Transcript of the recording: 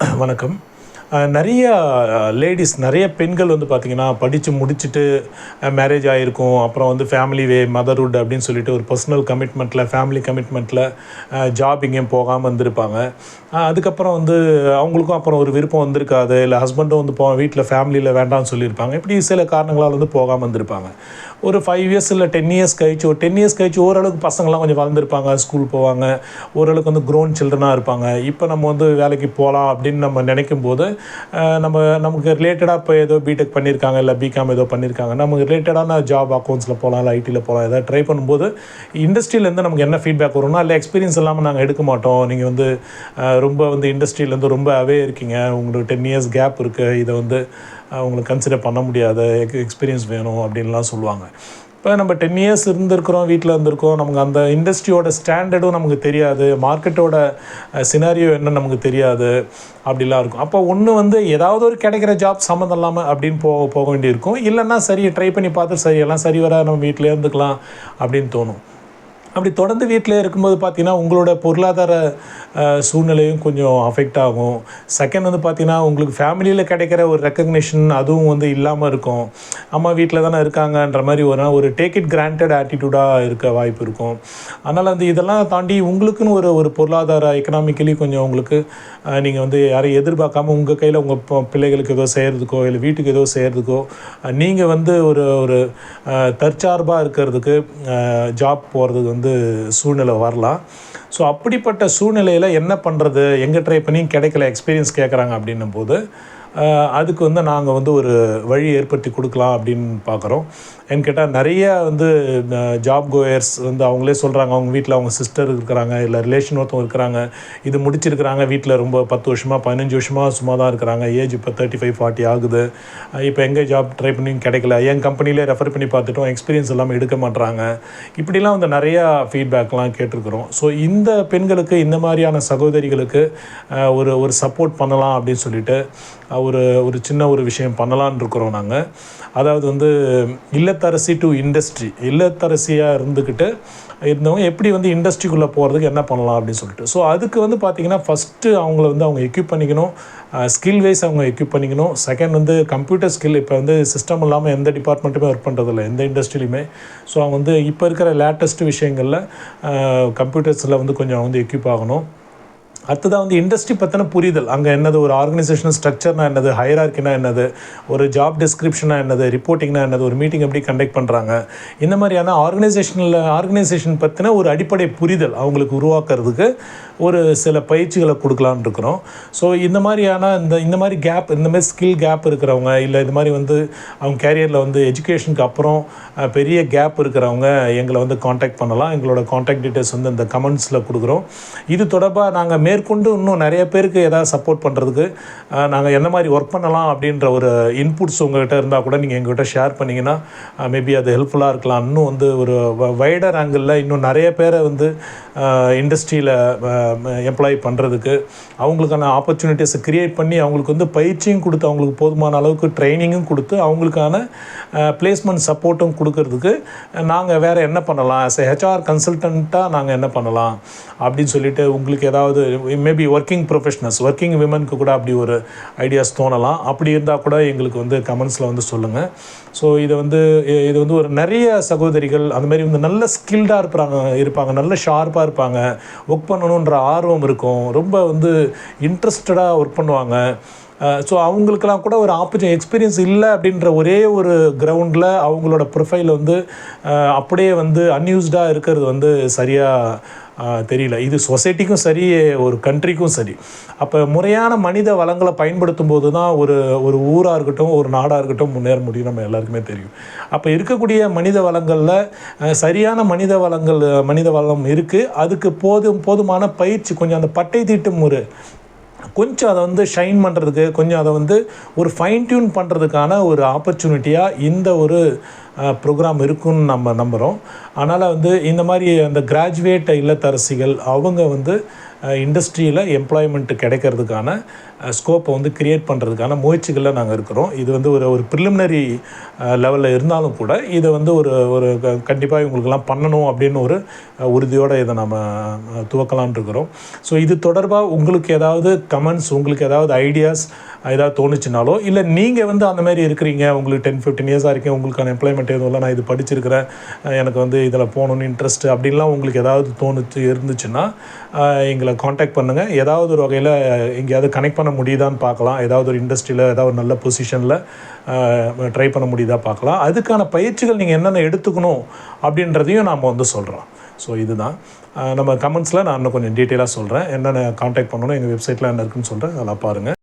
வணக்கம். நெறைய லேடீஸ் நெறைய பெண்கள் வந்து பார்த்திங்கன்னா, படித்து முடிச்சுட்டு மேரேஜ் ஆகிருக்கும். அப்புறம் வந்து ஃபேமிலி மதர்ஹுட் அப்படின்னு சொல்லிட்டு ஒரு பர்சனல் கமிட்மெண்ட்டில், ஃபேமிலி கமிட்மெண்ட்டில் ஜாப் எங்கேயும் போகாமல் இருந்திருப்பாங்க. அதுக்கப்புறம் வந்து அவங்களுக்கும் அப்புறம் ஒரு விருப்பம் வந்திருக்காது. இல்லை ஹஸ்பண்டும் வந்து வீட்டில் ஃபேமிலியில் வேண்டாம்னு சொல்லியிருப்பாங்க. இப்படி சில காரணங்களால் வந்து போகாமல் இருந்திருப்பாங்க. ஒரு 5 இயர்ஸ் இல்லை 10 இயர்ஸ் கழிச்சு, ஒரு 10 இயர்ஸ் கழிச்சு ஓரளவுக்கு பசங்கள்லாம் கொஞ்சம் வளர்ந்துருப்பாங்க, ஸ்கூல் போவாங்க, ஓரளவுக்கு வந்து க்ரோன் சில்ட்ரனாக இருப்பாங்க. இப்போ நம்ம வந்து வேலைக்கு போகலாம் அப்படின்னு நம்ம நினைக்கும்போது, நமக்கு ரிலேட்டடாக இப்போ ஏதோ பிடெக் பண்ணியிருக்காங்க, இல்லை பிகாம் ஏதோ பண்ணியிருக்காங்க, நமக்கு ரிலேட்டடான ஜாப் அக்கௌண்ட்ஸில் போகலாம், இல்லை ஐடியில் போகலாம், ஏதாவது ட்ரை பண்ணும்போது இண்டஸ்ட்ரியிலேருந்து நமக்கு என்ன ஃபீட்பேக் வரும்னா, இல்லை எக்ஸ்பீரியன்ஸ் இல்லாமல் நாங்கள் எடுக்க மாட்டோம், நீங்கள் வந்து ரொம்ப வந்து இண்டஸ்ட்ரியிலேருந்து ரொம்ப அவே இருக்கீங்க, உங்களுக்கு 10 இயர்ஸ் கேப் இருக்குது, இதை வந்து உங்களுக்கு கன்சிடர் பண்ண முடியாது, எக்ஸ்பீரியன்ஸ் வேணும் அப்படின்லாம் சொல்லுவாங்க. இப்போ நம்ம 10 இயர்ஸ் இருந்திருக்கிறோம், வீட்டில் இருந்திருக்கோம், நமக்கு அந்த இண்டஸ்ட்ரியோட ஸ்டாண்டர்டும் நமக்கு தெரியாது, மார்க்கெட்டோட சினாரியோ என்ன நமக்கு தெரியாது, அப்படிலாம் இருக்கும். அப்போ ஒன்று வந்து ஏதாவது ஒரு கிடைக்கிற ஜாப் சம்மந்தம் இல்லாமல் அப்படின்னு போக வேண்டியிருக்கும். இல்லைன்னா சரி ட்ரை பண்ணி பார்த்து சரி எல்லாம் சரி வர நம்ம வீட்டிலே இருந்துக்கலாம் அப்படின்னு தோணும். அப்படி தொடர்ந்து வீட்டிலே இருக்கும்போது பார்த்திங்கன்னா, உங்களோட பொருளாதார சூழ்நிலையும் கொஞ்சம் அஃபெக்ட் ஆகும். செகண்ட் வந்து பார்த்திங்கன்னா, உங்களுக்கு ஃபேமிலியில் கிடைக்கிற ஒரு ரெக்கக்னிஷன் அதுவும் வந்து இல்லாமல் இருக்கும். அம்மா வீட்டில் தானே இருக்காங்கன்ற மாதிரி ஒரு டேக் இட் கிராண்டட் ஆட்டிடியூடாக இருக்க வாய்ப்பு இருக்கும். அதனால் வந்து இதெல்லாம் தாண்டி உங்களுக்குன்னு ஒரு பொருளாதார எக்கனாமிக்கலி கொஞ்சம் உங்களுக்கு நீங்கள் வந்து யாரையும் எதிர்பார்க்காம உங்கள் கையில் உங்கள் பிள்ளைகளுக்கு ஏதோ செய்கிறதுக்கோ, இல்லை வீட்டுக்கு ஏதோ செய்கிறதுக்கோ, நீங்கள் வந்து ஒரு தற்சார்பாக இருக்கிறதுக்கு ஜாப் போகிறதுக்கு வந்து சூழ்நிலை வரலாம். ஸோ அப்படிப்பட்ட சூழ்நிலையில் என்ன பண்ணுறது, எங்கே ட்ரை பண்ணி கிடைக்கல, எக்ஸ்பீரியன்ஸ் கேட்குறாங்க அப்படின்னும் போது அதுக்கு வந்து நாங்கள் வந்து ஒரு வழி ஏற்படுத்தி கொடுக்கலாம் அப்படின்னு பார்க்குறோம். ஏன்னு கேட்டால் நிறைய வந்து ஜாப் கோயர்ஸ் வந்து அவங்களே சொல்கிறாங்க, அவங்க வீட்டில் அவங்க சிஸ்டர் இருக்கிறாங்க, இல்லை ரிலேஷன் ஒருத்தவங்க இருக்கிறாங்க, இது முடிச்சிருக்கிறாங்க, வீட்டில் ரொம்ப 10 வருஷமாக 15 வருஷமாக சும்மா தான் இருக்கிறாங்க, ஏஜ் இப்போ 35 40 ஆகுது, இப்போ எங்கே ஜாப் ட்ரை பண்ணி கிடைக்கல, என் கம்பெனிலே ரெஃபர் பண்ணி பார்த்துட்டோம், எக்ஸ்பீரியன்ஸ் இல்லாமல் எடுக்க மாட்டுறாங்க, இப்படிலாம் வந்து நிறையா ஃபீட்பேக்லாம் கேட்டிருக்கிறோம். ஸோ இந்த பெண்களுக்கு, இந்த மாதிரியான சகோதரிகளுக்கு ஒரு சப்போர்ட் பண்ணலாம் அப்படின்னு சொல்லிட்டு ஒரு சின்ன ஒரு விஷயம் பண்ணலான்னு இருக்கிறோம் நாங்கள். அதாவது வந்து இல்லத்தரசி டு இண்டஸ்ட்ரி, இல்லத்தரசியாக இருந்துக்கிட்டு இருந்தவங்க எப்படி வந்து இண்டஸ்ட்ரிக்குள்ளே போகிறதுக்கு என்ன பண்ணலாம் அப்படின்னு சொல்லிட்டு. ஸோ அதுக்கு வந்து பார்த்திங்கன்னா, ஃபஸ்ட்டு அவங்கள வந்து அவங்க எக்யூப் பண்ணிக்கணும், ஸ்கில் வைஸ் அவங்க எக்யூப் பண்ணிக்கணும். செகண்ட் வந்து கம்ப்யூட்டர் ஸ்கில், இப்போ வந்து சிஸ்டம் இல்லாமல் எந்த டிபார்ட்மெண்ட்டுமே ஒர்க் பண்ணுறதில்ல எந்த இண்டஸ்ட்ரியிலுமே. ஸோ அவங்க வந்து இப்போ இருக்கிற லேட்டஸ்ட் விஷயங்களில் கம்ப்யூட்டர்ஸில் வந்து கொஞ்சம் வந்து எக்யூப் ஆகணும். அடுத்ததாக வந்து இண்டஸ்ட்ரி பற்றின புரிதல், அங்கே என்னது ஒரு ஆர்கனைசேஷனல் ஸ்ட்ரக்சர்னா என்னது, ஹைரார்க்கினா என்னது, ஒரு ஜாப் டிஸ்கிரிப்ஷனா என்னது, ரிப்போர்ட்டிங்னா என்னது, ஒரு மீட்டிங் எப்படி கண்டக்ட் பண்ணுறாங்க, இந்த மாதிரியான ஆர்கனைசேஷன் பற்றின ஒரு அடிப்படை புரிதல் அவங்களுக்கு உருவாக்குறதுக்கு ஒரு சில பயிற்சிகளை கொடுக்கலான்னு இருக்கிறோம். ஸோ இந்த மாதிரி கேப், இந்த மாதிரி ஸ்கில் கேப் இருக்கிறவங்க, இல்லை இது மாதிரி வந்து அவங்க கேரியரில் வந்து எஜுகேஷனுக்கு அப்புறம் பெரிய கேப் இருக்கிறவங்க எங்களை வந்து காண்டாக்ட் பண்ணலாம். எங்களோட காண்டாக்ட் டீட்டெயில்ஸ் வந்து இந்த கமெண்ட்ஸில் கொடுக்குறோம். இது தொடர்பாக நாங்கள் மேற்கொண்டு இன்னும் நிறைய பேருக்கு ஏதாவது சப்போர்ட் பண்ணுறதுக்கு நாங்கள் என்ன மாதிரி ஒர்க் பண்ணலாம் அப்படின்ற ஒரு இன்புட்ஸ் உங்கள்கிட்ட இருந்தால் கூட நீங்கள் எங்கள்கிட்ட ஷேர் பண்ணிங்கன்னா மேபி அது ஹெல்ப்ஃபுல்லாக இருக்கலாம். இன்னும் வந்து ஒரு வைடர் ஆங்கிளில் இன்னும் நிறைய பேரை வந்து இண்டஸ்ட்ரியில் எம்ப்ளாய் பண்ணுறதுக்கு, அவங்களுக்கான ஆப்பர்ச்சுனிட்டிஸை க்ரியேட் பண்ணி அவங்களுக்கு வந்து பயிற்சியும் கொடுத்து, அவங்களுக்கு போதுமான அளவுக்கு ட்ரைனிங்கும் கொடுத்து, அவங்களுக்கான பிளேஸ்மெண்ட் சப்போர்ட்டும் கொடுக்கறதுக்கு நாங்கள் வேறு என்ன பண்ணலாம், ஆஸ் எ ஹெச்ஆர் கன்சல்டண்ட்டாக நாங்கள் என்ன பண்ணலாம் அப்படின்னு சொல்லிட்டு உங்களுக்கு ஏதாவது மேபி ஒர்க்கிங் ப்ரொஃபஷனல்ஸ், ஒர்க்கிங் விமனுக்கு கூட அப்படி ஒரு ஐடியாஸ் தோணலாம். அப்படி இருந்தால் கூட எங்களுக்கு வந்து கமெண்ட்ஸில் வந்து சொல்லுங்கள். ஸோ இது வந்து ஒரு நிறைய சகோதரிகள் அந்த மாதிரி வந்து நல்ல ஸ்கில்டாக இருப்பாங்க, நல்ல ஷார்ப்பாக இருப்பாங்க, ஒர்க் பண்ணணுன்ற ஆர்வம் இருக்கும், ரொம்ப வந்து இன்ட்ரெஸ்டடாக ஒர்க் பண்ணுவாங்க. ஸோ அவங்களுக்கெல்லாம் கூட ஒரு எக்ஸ்பீரியன்ஸ் இல்லை அப்படின்ற ஒரே ஒரு கிரவுண்டில் அவங்களோட ப்ரொஃபைல் வந்து அப்படியே வந்து அன்யூஸ்டாக இருக்கிறது வந்து சரியாக தெரியல. இது சொசைட்டிக்கும் சரி, ஒரு கண்ட்ரிக்கும் சரி. அப்போ முறையான மனித வளங்களை பயன்படுத்தும் போது தான் ஒரு ஊராக இருக்கட்டும், ஒரு நாடாக இருக்கட்டும் முன்னேற முடியும், நம்ம எல்லாருக்குமே தெரியும். அப்போ இருக்கக்கூடிய மனித வளங்களில் சரியான மனித வளம் இருக்குது, அதுக்கு போதுமான பயிற்சி, கொஞ்சம் அந்த பட்டை தீட்டும் கொஞ்சம் அதை வந்து ஷைன் பண்ணுறதுக்கு, கொஞ்சம் அதை வந்து ஒரு ஃபைன் டியூன் பண்ணுறதுக்கான ஒரு ஆப்பர்ச்சுனிட்டியாக இந்த ஒரு ப்ரோக்ராம் இருக்குன்னு நம்ம நம்புகிறோம். அதனால் வந்து இந்த மாதிரி அந்த கிராஜுவேட் இல்லத்தரசிகள் அவங்க வந்து இண்டஸ்ட்ரியில் எம்ப்ளாய்மெண்ட் கிடைக்கிறதுக்கான ஸ்கோப்பை வந்து க்ரியேட் பண்ணுறதுக்கான முயற்சிகளில் நாங்கள் இருக்கிறோம். இது வந்து ஒரு ப்ரிலிமினரி லெவலில் இருந்தாலும் கூட இதை வந்து ஒரு கண்டிப்பாக இவங்களுக்கெல்லாம் பண்ணணும் அப்படின்னு ஒரு உறுதியோடு இதை நம்ம துவக்கலான் இருக்கிறோம். ஸோ இது தொடர்பாக உங்களுக்கு ஏதாவது கமெண்ட்ஸ், உங்களுக்கு ஏதாவது ஐடியாஸ் ஏதாவது தோணுச்சுனாலோ, இல்லை நீங்கள் வந்து அந்த மாதிரி இருக்கிறீங்க, உங்களுக்கு 10-15 இயர்ஸாக இருக்கீங்க, உங்களுக்கான எம்ப்ளாய்மெண்ட் எதுவும் இல்லை, நான் இது படிச்சிருக்கிறேன், எனக்கு வந்து இதில் போகணுன்னு இன்ட்ரெஸ்ட்டு அப்படின்லாம் உங்களுக்கு ஏதாவது இருந்துச்சுன்னா எங்களை காண்டாக்ட் பண்ணுங்கள். ஏதாவது ஒரு வகையில் எங்கேயாவது கனெக்ட் பண்ண முடியுதான்னு பார்க்கலாம். ஏதாவது ஒரு இண்டஸ்ட்ரியில் ஏதாவது ஒரு நல்ல பொசிஷனில் ட்ரை பண்ண முடியுதா பார்க்கலாம். அதுக்கான பயிற்சிகள் நீங்கள் என்னென்ன எடுத்துக்கணும் அப்படின்றதையும் நாம் வந்து சொல்கிறோம். ஸோ இதுதான் நம்ம கமெண்ட்ஸில் நான் இன்னும் கொஞ்சம் டீட்டெயிலாக சொல்கிறேன். என்னென்ன காண்டாக்ட் பண்ணணும், எங்கள் வெப்சைட்டில் என்ன இருக்குதுன்னு சொல்கிறேன், அதெல்லாம் பாருங்கள்.